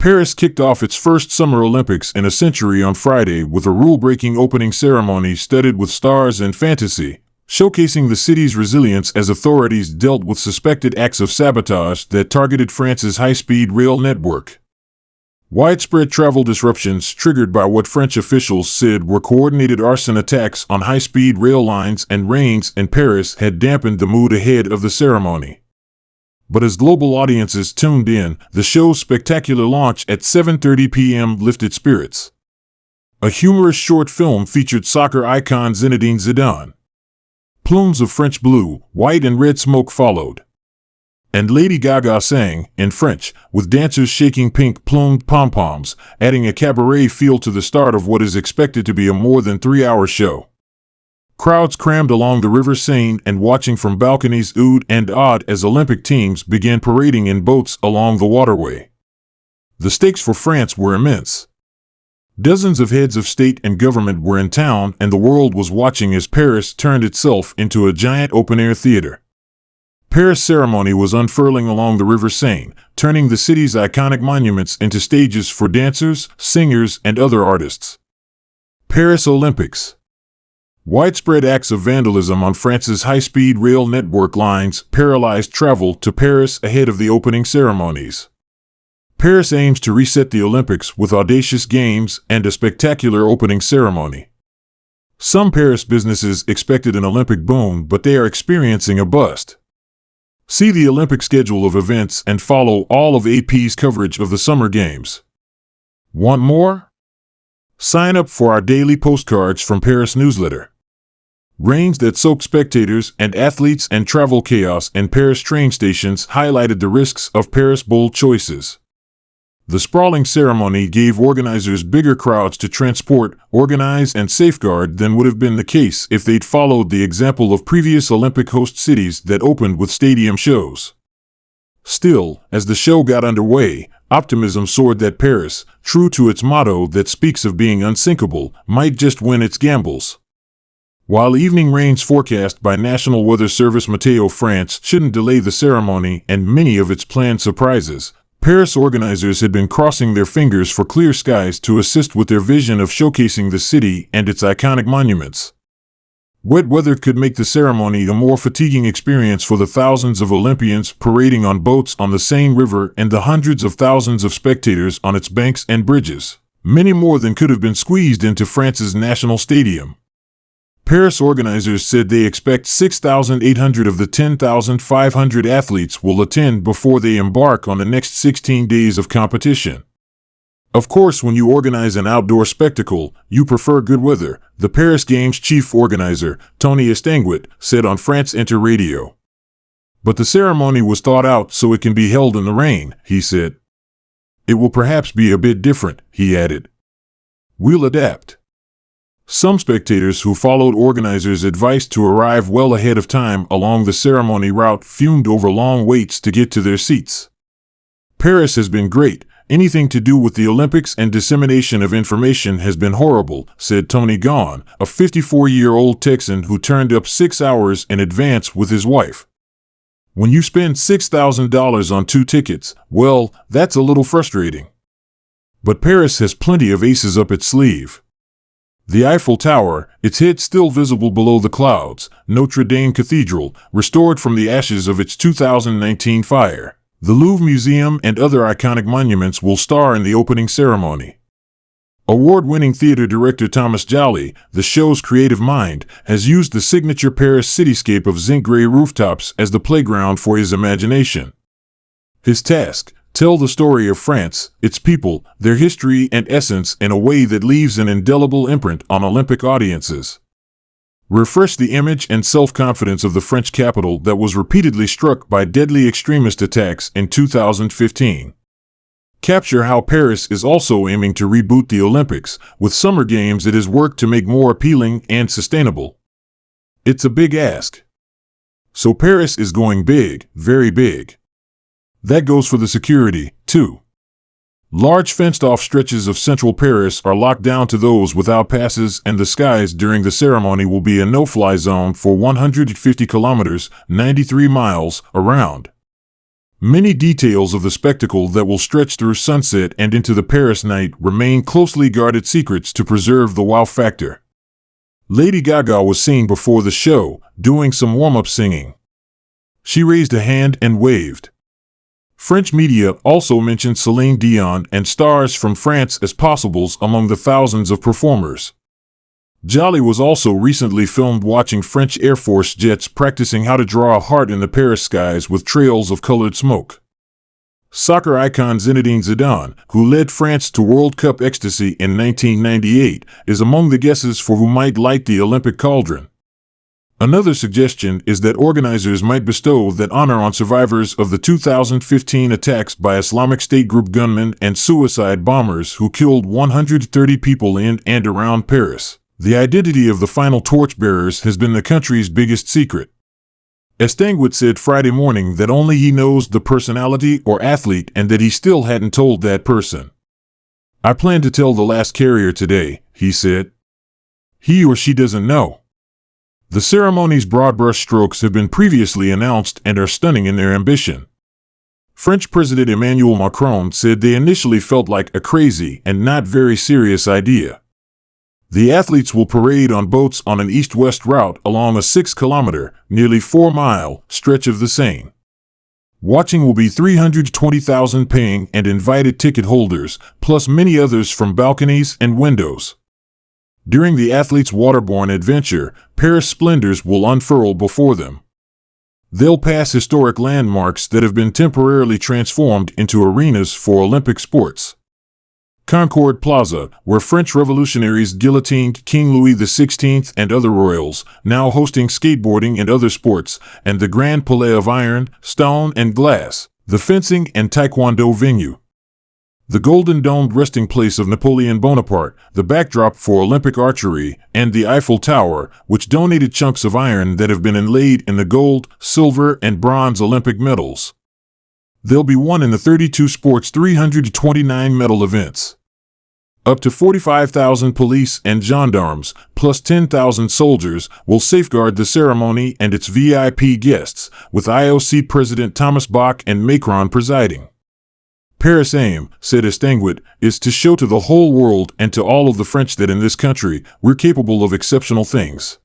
Paris kicked off its first Summer Olympics in a century on Friday with a rule-breaking opening ceremony studded with stars and fantasy, showcasing the city's resilience as authorities dealt with suspected acts of sabotage that targeted France's high-speed rail network. Widespread travel disruptions triggered by what French officials said were coordinated arson attacks on high-speed rail lines and rains in Paris had dampened the mood ahead of the ceremony. But as global audiences tuned in, the show's spectacular launch at 7:30 p.m. lifted spirits. A humorous short film featured soccer icon Zinedine Zidane. Plumes of French blue, white and red smoke followed. And Lady Gaga sang, in French, with dancers shaking pink plumed pom-poms, adding a cabaret feel to the start of what is expected to be a more than 3-hour show. Crowds crammed along the River Seine and watching from balconies oohed and awed as Olympic teams began parading in boats along the waterway. The stakes for France were immense. Dozens of heads of state and government were in town, and the world was watching as Paris turned itself into a giant open-air theater. Paris' ceremony was unfurling along the River Seine, turning the city's iconic monuments into stages for dancers, singers, and other artists. Paris Olympics. Widespread acts of vandalism on France's high-speed rail network lines paralyzed travel to Paris ahead of the opening ceremonies. Paris aims to reset the Olympics with audacious games and a spectacular opening ceremony. Some Paris businesses expected an Olympic boom, but they are experiencing a bust. See the Olympic schedule of events and follow all of AP's coverage of the Summer Games. Want more? Sign up for our daily postcards from Paris newsletter. Rains that soaked spectators and athletes and travel chaos in Paris train stations highlighted the risks of Paris' bold choices. The sprawling ceremony gave organizers bigger crowds to transport, organize, and safeguard than would have been the case if they'd followed the example of previous Olympic host cities that opened with stadium shows. Still, as the show got underway, optimism soared that Paris, true to its motto that speaks of being unsinkable, might just win its gambles. While evening rains forecast by National Weather Service Meteo France shouldn't delay the ceremony and many of its planned surprises, Paris organizers had been crossing their fingers for clear skies to assist with their vision of showcasing the city and its iconic monuments. Wet weather could make the ceremony a more fatiguing experience for the thousands of Olympians parading on boats on the Seine River and the hundreds of thousands of spectators on its banks and bridges, many more than could have been squeezed into France's national stadium. Paris organizers said they expect 6,800 of the 10,500 athletes will attend before they embark on the next 16 days of competition. Of course, when you organize an outdoor spectacle, you prefer good weather, the Paris Games chief organizer, Tony Estanguet, said on France Inter Radio. But the ceremony was thought out so it can be held in the rain, he said. It will perhaps be a bit different, he added. We'll adapt. Some spectators who followed organizers' advice to arrive well ahead of time along the ceremony route fumed over long waits to get to their seats. Paris has been great. Anything to do with the Olympics and dissemination of information has been horrible, said Tony Gaughan, a 54-year-old Texan who turned up 6 hours in advance with his wife. When you spend $6,000 on 2 tickets, well, that's a little frustrating. But Paris has plenty of aces up its sleeve. The Eiffel Tower, its head still visible below the clouds, Notre Dame Cathedral, restored from the ashes of its 2019 fire. The Louvre Museum and other iconic monuments will star in the opening ceremony. Award-winning theater director Thomas Jolly, the show's creative mind, has used the signature Paris cityscape of zinc gray rooftops as the playground for his imagination. His task: tell the story of France, its people, their history and essence in a way that leaves an indelible imprint on Olympic audiences. Refresh the image and self-confidence of the French capital that was repeatedly struck by deadly extremist attacks in 2015. Capture how Paris is also aiming to reboot the Olympics, with Summer Games it has worked to make more appealing and sustainable. It's a big ask. So Paris is going big, very big. That goes for the security, too. Large fenced-off stretches of central Paris are locked down to those without passes, and the skies during the ceremony will be a no-fly zone for 150 kilometers, 93 miles, around. Many details of the spectacle that will stretch through sunset and into the Paris night remain closely guarded secrets to preserve the wow factor. Lady Gaga was seen before the show, doing some warm-up singing. She raised a hand and waved. French media also mentioned Celine Dion and stars from France as possibles among the thousands of performers. Jolie was also recently filmed watching French Air Force jets practicing how to draw a heart in the Paris skies with trails of colored smoke. Soccer icon Zinedine Zidane, who led France to World Cup ecstasy in 1998, is among the guesses for who might light the Olympic cauldron. Another suggestion is that organizers might bestow that honor on survivors of the 2015 attacks by Islamic State group gunmen and suicide bombers who killed 130 people in and around Paris. The identity of the final torchbearers has been the country's biggest secret. Estanguet said Friday morning that only he knows the personality or athlete and that he still hadn't told that person. "I plan to tell the last carrier today," he said. He or she doesn't know. The ceremony's broad brush strokes have been previously announced and are stunning in their ambition. French President Emmanuel Macron said they initially felt like a crazy and not very serious idea. The athletes will parade on boats on an east-west route along a 6-kilometer, nearly 4-mile, stretch of the Seine. Watching will be 320,000 paying and invited ticket holders, plus many others from balconies and windows. During the athletes' waterborne adventure, Paris splendors will unfurl before them. They'll pass historic landmarks that have been temporarily transformed into arenas for Olympic sports. Concorde Plaza, where French revolutionaries guillotined King Louis XVI and other royals, now hosting skateboarding and other sports, and the Grand Palais of Iron, Stone, and Glass, the fencing and taekwondo venue. The golden-domed resting place of Napoleon Bonaparte, the backdrop for Olympic archery, and the Eiffel Tower, which donated chunks of iron that have been inlaid in the gold, silver, and bronze Olympic medals. They'll be won in the 32 sports' 329 medal events. Up to 45,000 police and gendarmes, plus 10,000 soldiers, will safeguard the ceremony and its VIP guests, with IOC President Thomas Bach and Macron presiding. Paris' aim, said Estanguet, is to show to the whole world and to all of the French that in this country, we're capable of exceptional things.